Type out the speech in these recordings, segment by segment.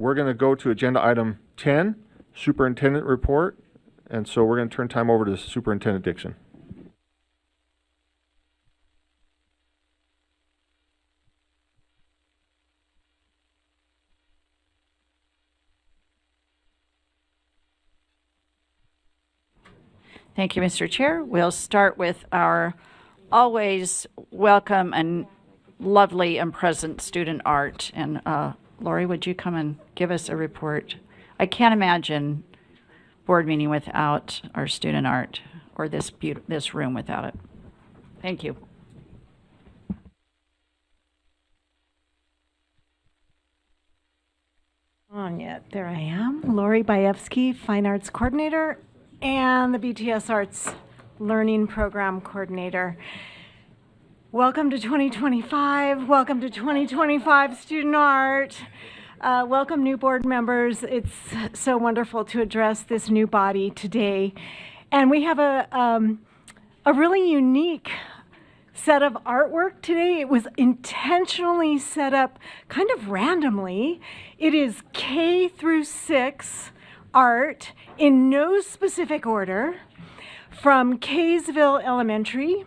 we're going to go to agenda item 10, Superintendent Report. And so we're going to turn time over to Superintendent Dixon. Thank you, Mr. Chair. We'll start with our always welcome and lovely and present student art. And Lori, would you come and give us a report? I can't imagine board meeting without our student art, or this room without it. Thank you. On yet. There I am, Lori Bajewski, Fine Arts Coordinator and the BTS Arts Learning Program Coordinator. Welcome to 2025. Welcome to 2025 Student Art. Welcome new board members. It's so wonderful to address this new body today. And we have a really unique set of artwork today. It was intentionally set up kind of randomly. It is K through 6 art in no specific order from Kaysville Elementary,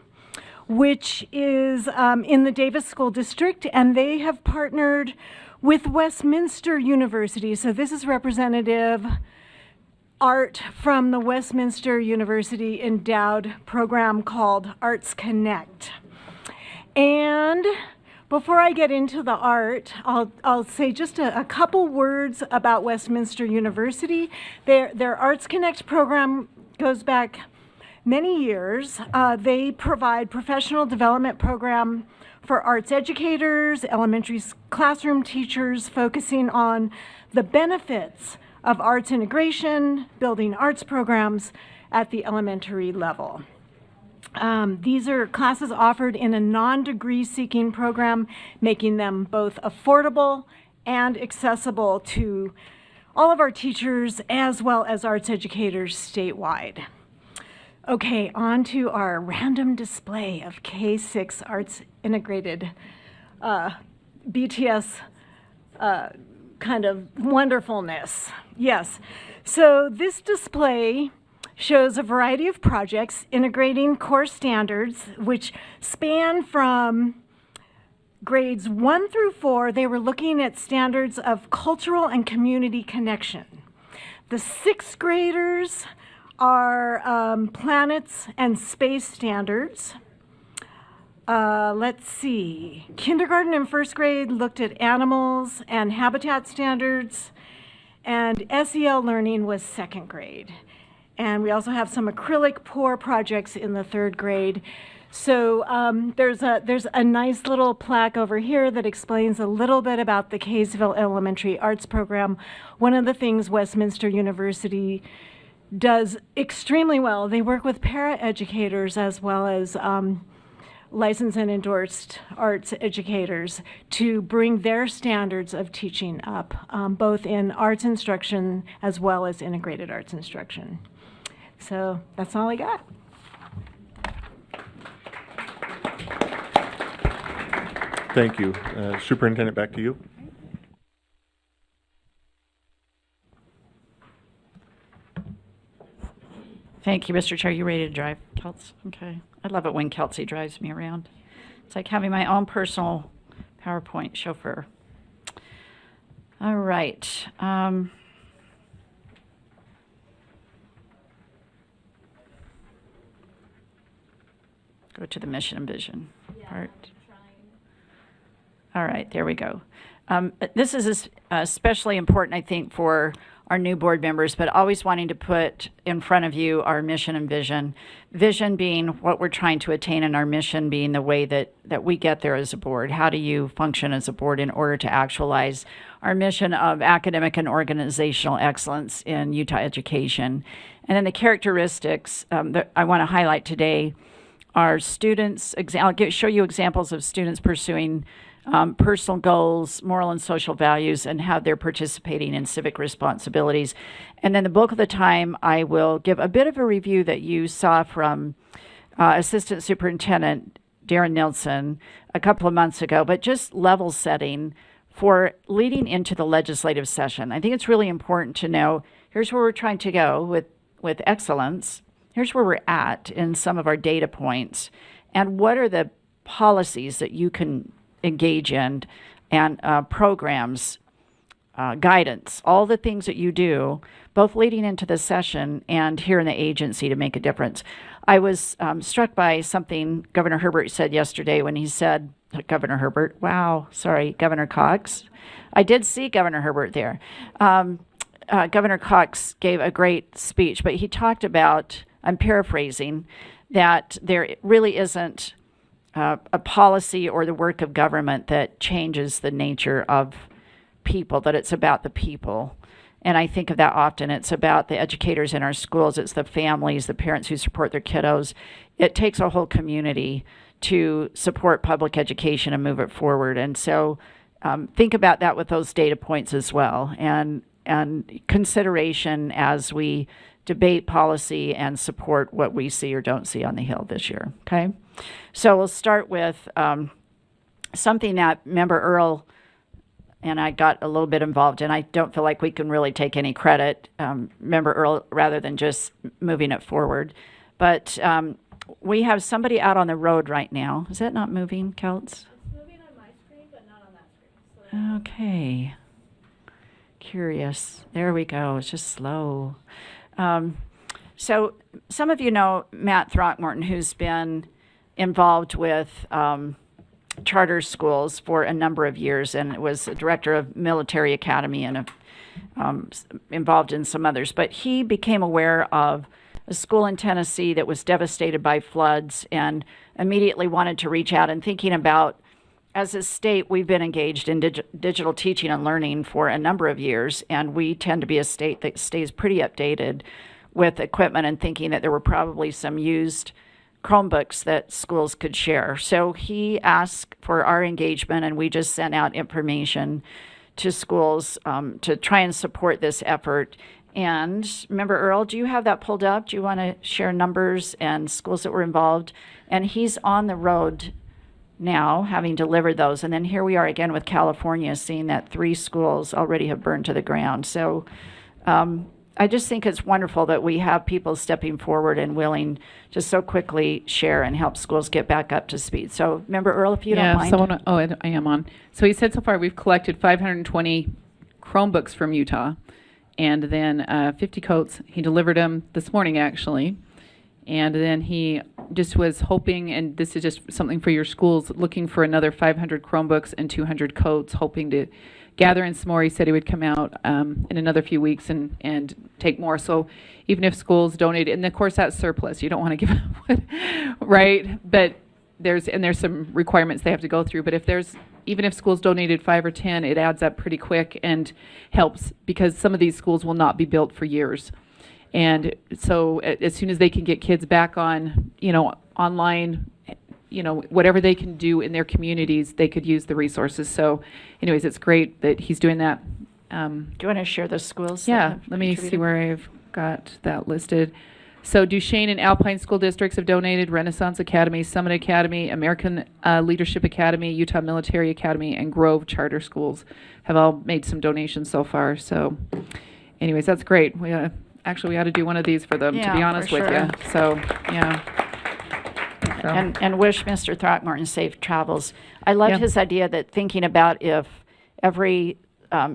which is in the Davis School District, and they have partnered with Westminster University. So this is representative art from the Westminster University endowed program called Arts Connect. And before I get into the art, I'll say just a couple words about Westminster University. Their Arts Connect program goes back many years. They provide professional development program for arts educators, elementary classroom teachers, focusing on the benefits of arts integration, building arts programs at the elementary level. These are classes offered in a non-degree seeking program, making them both affordable and accessible to all of our teachers as well as arts educators statewide. Okay, on to our random display of K6 Arts Integrated BTS kind of wonderfulness. Yes, so this display shows a variety of projects integrating core standards which span from grades 1 through 4. They were looking at standards of cultural and community connection. The 6th graders are planets and space standards. Let's see, kindergarten and 1st grade looked at animals and habitat standards, and SEL learning was 2nd grade. And we also have some acrylic pour projects in the 3rd grade. So there's a nice little plaque over here that explains a little bit about the Kaysville Elementary Arts Program. One of the things Westminster University does extremely well, they work with para-educators as well as licensed and endorsed arts educators to bring their standards of teaching up, both in arts instruction as well as integrated arts instruction. So that's all I got. Thank you. Superintendent, back to you. Thank you, Mr. Chair. You ready to drive, Kelsey? Okay. I love it when Kelsey drives me around. It's like having my own personal PowerPoint chauffeur. All right. Go to the mission and vision part. All right, there we go. This is especially important, I think, for our new board members, but always wanting to put in front of you our mission and vision. Vision being what we're trying to attain, and our mission being the way that we get there as a board. How do you function as a board in order to actualize our mission of academic and organizational excellence in Utah education? And then the characteristics that I want to highlight today are students. I'll show you examples of students pursuing personal goals, moral and social values, and how they're participating in civic responsibilities. And then the bulk of the time, I will give a bit of a review that you saw from Assistant Superintendent Darren Nilsson a couple of months ago, but just level setting for leading into the legislative session. I think it's really important to know, here's where we're trying to go with excellence. Here's where we're at in some of our data points. And what are the policies that you can engage in and programs, guidance, all the things that you do, both leading into the session and here in the agency to make a difference. I was struck by something Governor Herbert said yesterday when he said, Governor Herbert, wow, sorry, Governor Cox. I did see Governor Herbert there. Governor Cox gave a great speech, but he talked about, I'm paraphrasing, that there really isn't a policy or the work of government that changes the nature of people, that it's about the people. And I think of that often. It's about the educators in our schools. It's the families, the parents who support their kiddos. It takes a whole community to support public education and move it forward. And so think about that with those data points as well, and consideration as we debate policy and support what we see or don't see on the Hill this year, okay? So we'll start with something that Member Earl and I got a little bit involved in. I don't feel like we can really take any credit, Member Earl, rather than just moving it forward. But we have somebody out on the road right now. Is that not moving, Celts? It's moving on my screen, but not on that screen. So Okay. Curious. There we go. It's just slow. So some of you know Matt Throckmorton, who's been involved with charter schools for a number of years and was a director of Military Academy and involved in some others. But he became aware of a school in Tennessee that was devastated by floods and immediately wanted to reach out, and thinking about, as a state, we've been engaged in digital teaching and learning for a number of years, and we tend to be a state that stays pretty updated with equipment, and thinking that there were probably some used Chromebooks that schools could share. So he asked for our engagement, and we just sent out information to schools to try and support this effort. And remember, Earl, do you have that pulled up? Do you want to share numbers and schools that were involved? And he's on the road now, having delivered those. And then here we are again with California, seeing that 3 schools already have burned to the ground. So I just think it's wonderful that we have people stepping forward and willing to so quickly share and help schools get back up to speed. So remember, Earl, if you don't mind. I am on. So he said so far we've collected 520 Chromebooks from Utah, and then 50 coats. He delivered them this morning, actually. And then he just was hoping, and this is just something for your schools, looking for another 500 Chromebooks and 200 coats, hoping to gather in some more. He said he would come out in another few weeks and take more. So even if schools donate, and of course that's surplus, you don't want to give up, right? But there's some requirements they have to go through. But even if schools donated 5 or 10, it adds up pretty quick and helps, because some of these schools will not be built for years. And so as soon as they can get kids back on, online, whatever they can do in their communities, they could use the resources. So anyways, it's great that he's doing that. Do you want to share the schools? Yeah, let me see where I've got that listed. So Duchesne and Alpine School Districts have donated. Renaissance Academy, Summit Academy, American Leadership Academy, Utah Military Academy, and Grove Charter Schools have all made some donations so far. So anyways, that's great. We ought to do one of these for them, to be honest with you. So, yeah. And wish Mr. Throckmorton safe travels. I loved his idea that thinking about if every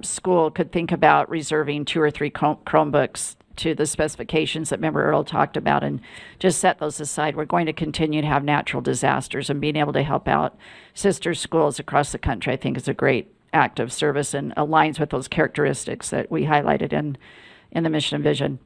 school could think about reserving 2 or 3 Chromebooks to the specifications that Member Earl talked about, and just set those aside. We're going to continue to have natural disasters, and being able to help out sister schools across the country, I think, is a great act of service and aligns with those characteristics that we highlighted in the mission and vision.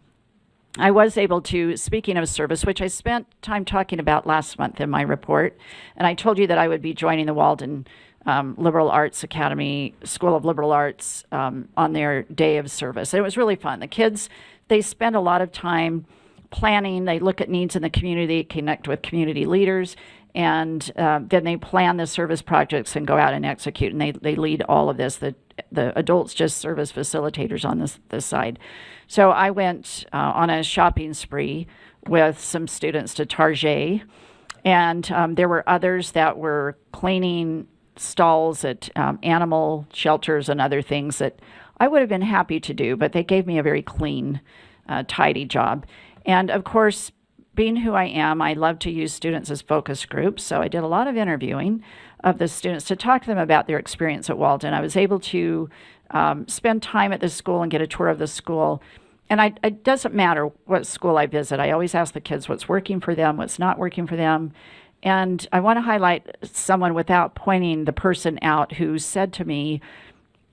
I was able to, speaking of service, which I spent time talking about last month in my report, and I told you that I would be joining the Walden Liberal Arts Academy, School of Liberal Arts, on their day of service. And it was really fun. The kids, they spend a lot of time planning. They look at needs in the community, connect with community leaders, and then they plan the service projects and go out and execute. And they lead all of this. The adults just serve as facilitators on this side. So I went on a shopping spree with some students to Target, and there were others that were cleaning stalls at animal shelters and other things that I would have been happy to do, but they gave me a very clean, tidy job. And of course, being who I am, I love to use students as focus groups. So I did a lot of interviewing of the students to talk to them about their experience at Walden. I was able to spend time at the school and get a tour of the school. And it doesn't matter what school I visit. I always ask the kids what's working for them, what's not working for them. And I want to highlight someone without pointing the person out who said to me,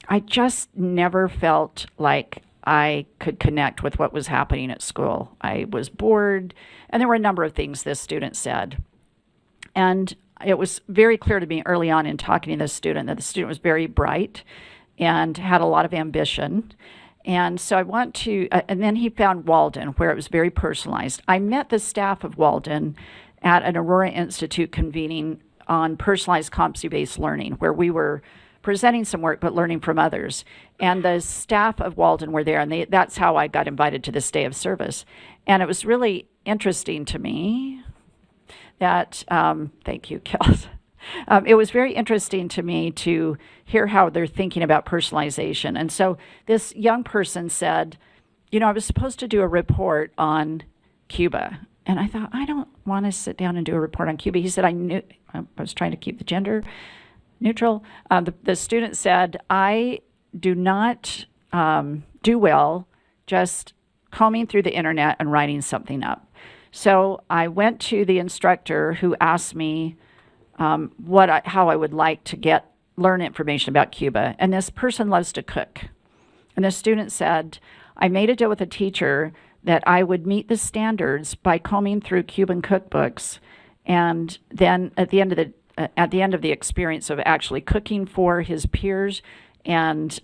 I just never felt like I could connect with what was happening at school. I was bored, and there were a number of things this student said. And it was very clear to me early on in talking to this student that the student was very bright and had a lot of ambition. And so I want to, and then he found Walden, where it was very personalized. I met the staff of Walden at an Aurora Institute convening on personalized competency-based learning, where we were presenting some work but learning from others. And the staff of Walden were there, and that's how I got invited to this day of service. And it was really interesting to me that, thank you, Kels. It was very interesting to me to hear how they're thinking about personalization. And so this young person said, you know, I was supposed to do a report on Cuba. And I thought, I don't want to sit down and do a report on Cuba. He said, I was trying to keep the gender neutral. The student said, I do not do well just combing through the internet and writing something up. So I went to the instructor who asked me how I would like to learn information about Cuba. And this person loves to cook. And the student said, I made a deal with a teacher that I would meet the standards by combing through Cuban cookbooks. And then at the end of the experience of actually cooking for his peers and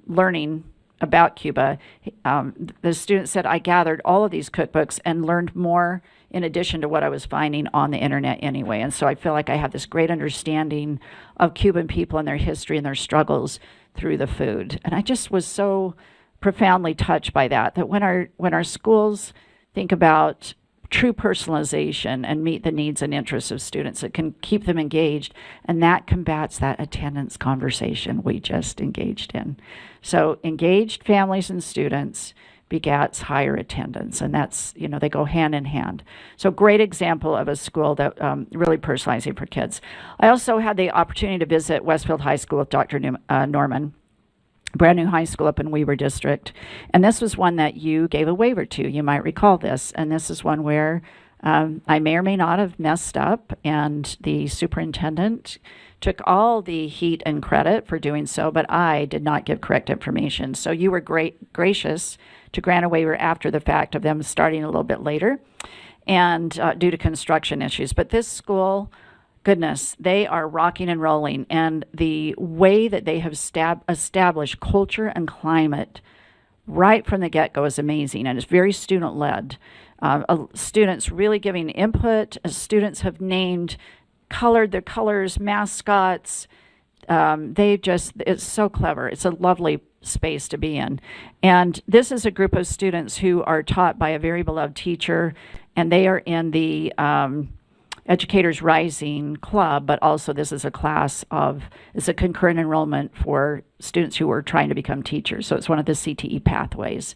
learning about Cuba, the student said, I gathered all of these cookbooks and learned more in addition to what I was finding on the internet anyway. And so I feel like I have this great understanding of Cuban people and their history and their struggles through the food. And I just was so profoundly touched by that when our schools think about true personalization and meet the needs and interests of students, it can keep them engaged, and that combats that attendance conversation we just engaged in. So engaged families and students begats higher attendance, and that's, they go hand in hand. So great example of a school that really personalizing for kids. I also had the opportunity to visit Westfield High School with Dr. Norman, brand new high school up in Weber District. And this was one that you gave a waiver to. You might recall this. And this is one where I may or may not have messed up, and the superintendent took all the heat and credit for doing so, but I did not give correct information. So you were gracious to grant a waiver after the fact of them starting a little bit later and due to construction issues. But this school, goodness, they are rocking and rolling, and the way that they have established culture and climate right from the get-go is amazing, and it's very student-led. Students really giving input. Students have colored their colors, mascots. It's so clever. It's a lovely space to be in. And this is a group of students who are taught by a very beloved teacher, and they are in the Educators Rising Club, but also this is it's a concurrent enrollment for students who are trying to become teachers. So it's one of the CTE pathways.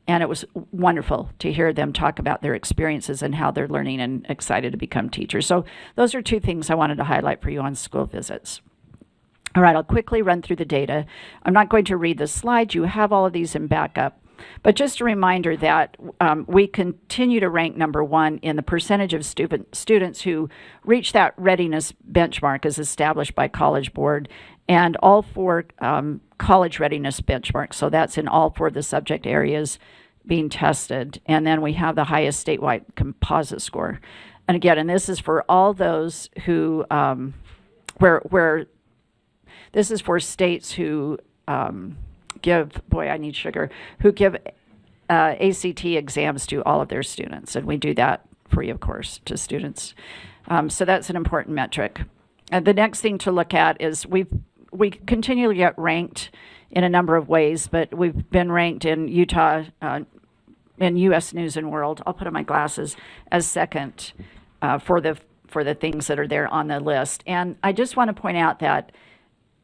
And it was wonderful to hear them talk about their experiences and how they're learning and excited to become teachers. So those are two things I wanted to highlight for you on school visits. All right, I'll quickly run through the data. I'm not going to read the slides. You have all of these in backup. But just a reminder that we continue to rank number one in the percentage of students who reach that readiness benchmark as established by College Board, and all four college readiness benchmarks. So that's in all four of the subject areas being tested. And then we have the highest statewide composite score. And again, and this is for all those who, where this is for states who who give ACT exams to all of their students. And we do that free, of course, to students. So that's an important metric. And the next thing to look at is we continually get ranked in a number of ways, but we've been ranked in Utah, in U.S. News and World, I'll put on my glasses, as second for the for the things that are there on the list. And I just want to point out that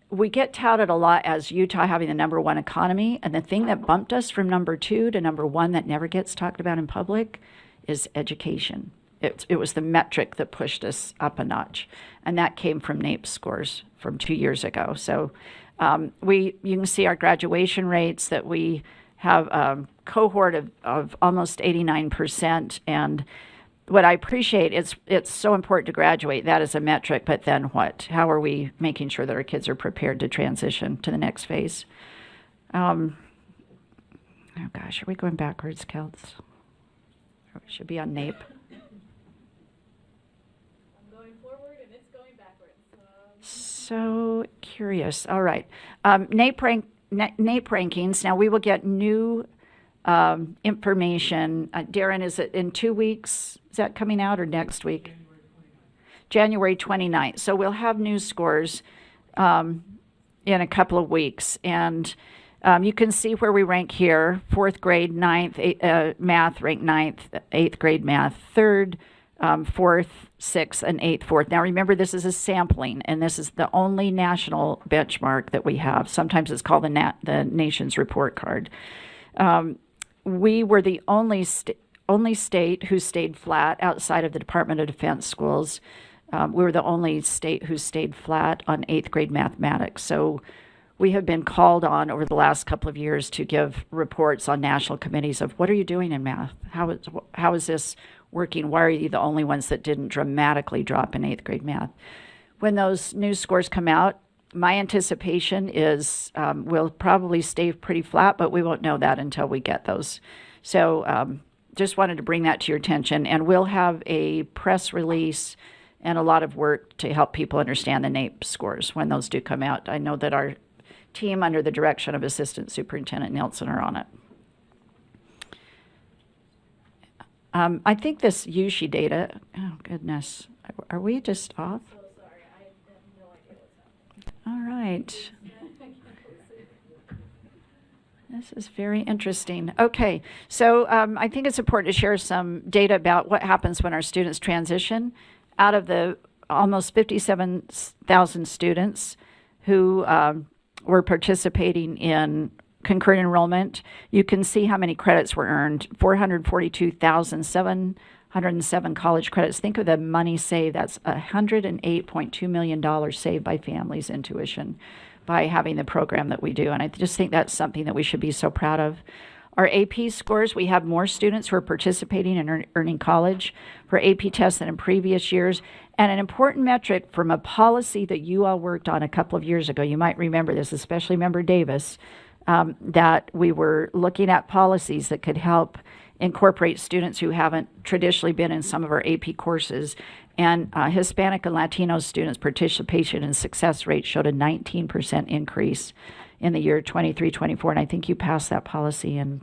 we get touted a lot as Utah having the number one economy, and the thing that bumped us from number 2 to number 1 that never gets talked about in public is education. It was the metric that pushed us up a notch, and that came from NAEP scores from 2 years ago. So you can see our graduation rates that we have a cohort of almost 89%, and what I appreciate is it's so important to graduate. That is a metric, but then what? How are we making sure that our kids are prepared to transition to the next phase? Oh gosh, are we going backwards, Kels? We should be on NAEP. I'm going forward and it's going backwards. So curious. All right. NAEP rankings. Now we will get new information. Darren, is it in 2 weeks? Is that coming out or next week? January 29th. So we'll have new scores in a couple of weeks. And you can see where we rank here. 4th grade, 9th, math ranked 9th, 8th grade math 3rd, 4th, 6th, and 8th, 4th. Now remember, this is a sampling, and this is the only national benchmark that we have. Sometimes it's called the nation's report card. We were the only state who stayed flat outside of the Department of Defense schools. We were the only state who stayed flat on 8th grade mathematics. So we have been called on over the last couple of years to give reports on national committees of what are you doing in math? How is this working? Why are you the only ones that didn't dramatically drop in 8th grade math? When those new scores come out, my anticipation is we'll probably stay pretty flat, but we won't know that until we get those. So just wanted to bring that to your attention, and we'll have a press release and a lot of work to help people understand the NAEP scores when those do come out. I know that our team under the direction of Assistant Superintendent Nelson are on it. I think this USHE data, oh goodness, are we just off? So sorry, I have no idea what's happening. All right. This is very interesting. Okay, so I think it's important to share some data about what happens when our students transition. Out of the almost 57,000 students who were participating in concurrent enrollment, you can see how many credits were earned. 442,707 college credits. Think of the money saved. That's $108.2 million saved by families in tuition by having the program that we do. And I just think that's something that we should be so proud of. Our AP scores, we have more students who are participating in earning college for AP tests than in previous years. And an important metric from a policy that you all worked on a couple of years ago, you might remember this, especially Member Davis, that we were looking at policies that could help incorporate students who haven't traditionally been in some of our AP courses. And Hispanic and Latino students' participation and success rate showed a 19% increase in the year 23-24. And I think you passed that policy in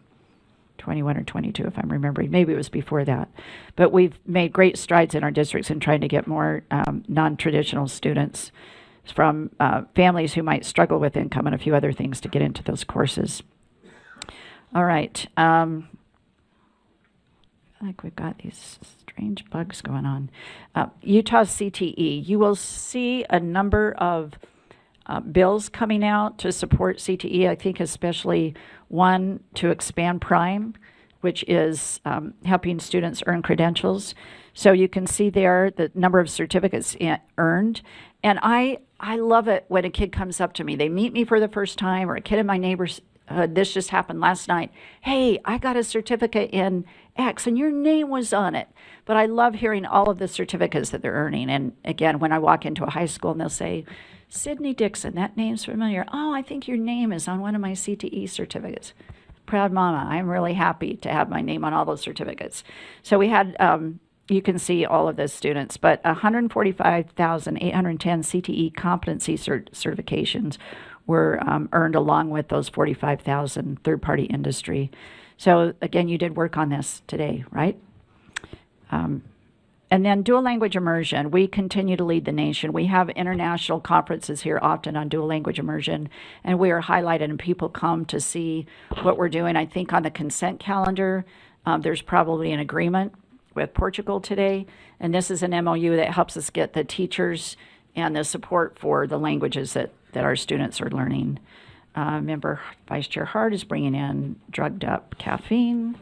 21 or 22, if I'm remembering. Maybe it was before that. But we've made great strides in our districts in trying to get more non-traditional students from families who might struggle with income and a few other things to get into those courses. All right. I feel like we've got these strange bugs going on. Utah CTE. You will see a number of bills coming out to support CTE. I think especially one to expand Prime, which is helping students earn credentials. So you can see there the number of certificates earned. And I love it when a kid comes up to me. They meet me for the first time, or a kid in my neighborhood. This just happened last night. Hey, I got a certificate in X and your name was on it. But I love hearing all of the certificates that they're earning. And again, when I walk into a high school and they'll say, Sydney Dixon, that name's familiar. Oh, I think your name is on one of my CTE certificates. Proud mama. I'm really happy to have my name on all those certificates. So we had, you can see all of the students, but 145,810 CTE competency certifications were earned along with those 45,000 third-party industry. So again, you did work on this today, right? And then dual language immersion, we continue to lead the nation. We have international conferences here often on dual language immersion, and we are highlighted and people come to see what we're doing. I think on the consent calendar, there's probably an agreement with Portugal today, and this is an MOU that helps us get the teachers and the support for the languages that our students are learning. Member Vice Chair Hart is bringing in drugged up caffeine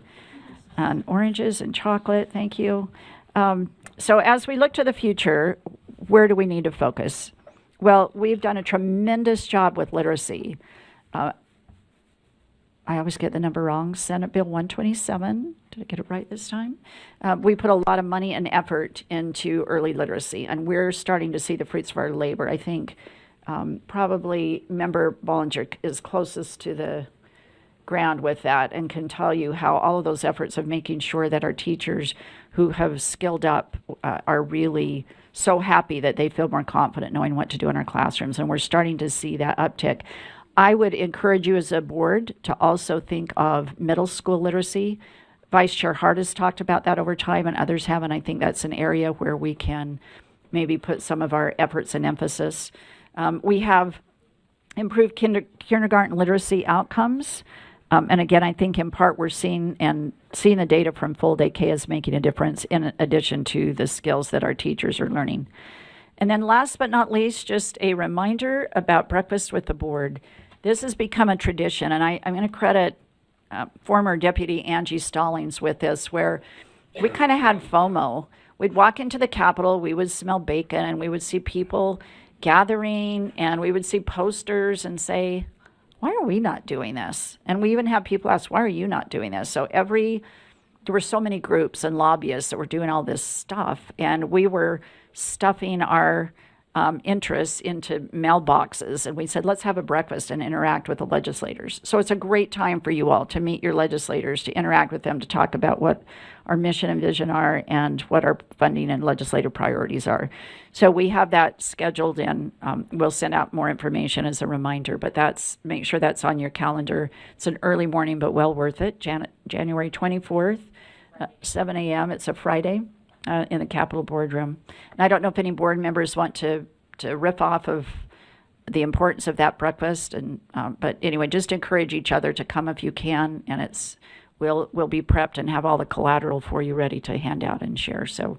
and oranges and chocolate. Thank you. So as we look to the future, where do we need to focus? Well, we've done a tremendous job with literacy. I always get the number wrong. Senate Bill 127. Did I get it right this time? We put a lot of money and effort into early literacy, and we're starting to see the fruits of our labor. I think probably Member Bollinger is closest to the ground with that and can tell you how all of those efforts of making sure that our teachers who have skilled up are really so happy that they feel more confident knowing what to do in our classrooms, and we're starting to see that uptick. I would encourage you as a board to also think of middle school literacy. Vice Chair Hart has talked about that over time, and others have, and I think that's an area where we can maybe put some of our efforts and emphasis. We have improved kindergarten literacy outcomes. And again, I think in part we're seeing the data from full day K is making a difference in addition to the skills that our teachers are learning. And then last but not least, just a reminder about breakfast with the board. This has become a tradition, and I'm going to credit former Deputy Angie Stallings with this, where we kind of had FOMO. We'd walk into the Capitol, we would smell bacon, and we would see people gathering, and we would see posters and say, why are we not doing this? And we even have people ask, why are you not doing this? So there were so many groups and lobbyists that were doing all this stuff, and we were stuffing our interests into mailboxes, and we said, let's have a breakfast and interact with the legislators. So it's a great time for you all to meet your legislators, to interact with them, to talk about what our mission and vision are and what our funding and legislative priorities are. So we have that scheduled, and we'll send out more information as a reminder, but make sure that's on your calendar. It's an early morning, but well worth it. January 24th, 7 a.m. It's a Friday. In the Capitol boardroom. And I don't know if any board members want to riff off of the importance of that breakfast, but anyway, just encourage each other to come if you can, and we'll be prepped and have all the collateral for you ready to hand out and share. So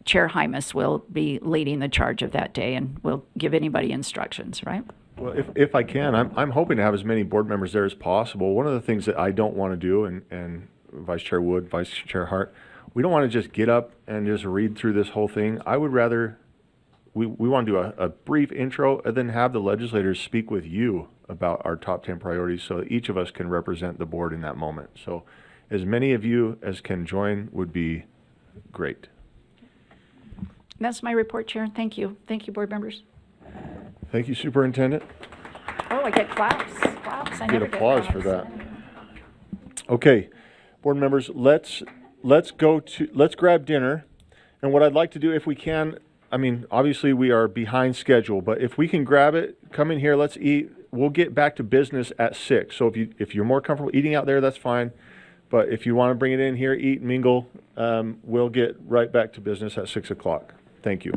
Chair Hymas will be leading the charge of that day, and we'll give anybody instructions, right? Well, if I can, I'm hoping to have as many board members there as possible. One of the things that I don't want to do, and Vice Chair Wood, Vice Chair Hart, we don't want to just get up and just read through this whole thing. I would rather, we want to do a brief intro and then have the legislators speak with you about our top 10 priorities so that each of us can represent the board in that moment. So as many of you as can join would be great. That's my report, Chair. Thank you. Thank you, board members. Thank you, Superintendent. Oh, I get claps. Claps. I Get never applause get for claps. that. Okay, board members, let's grab dinner. And what I'd like to do, if we can, I mean, obviously we are behind schedule, but if we can grab it, come in here, let's eat. We'll get back to business at 6. So if you're more comfortable eating out there, that's fine. But if you want to bring it in here, eat, mingle, we'll get right back to business at 6 o'clock. Thank you.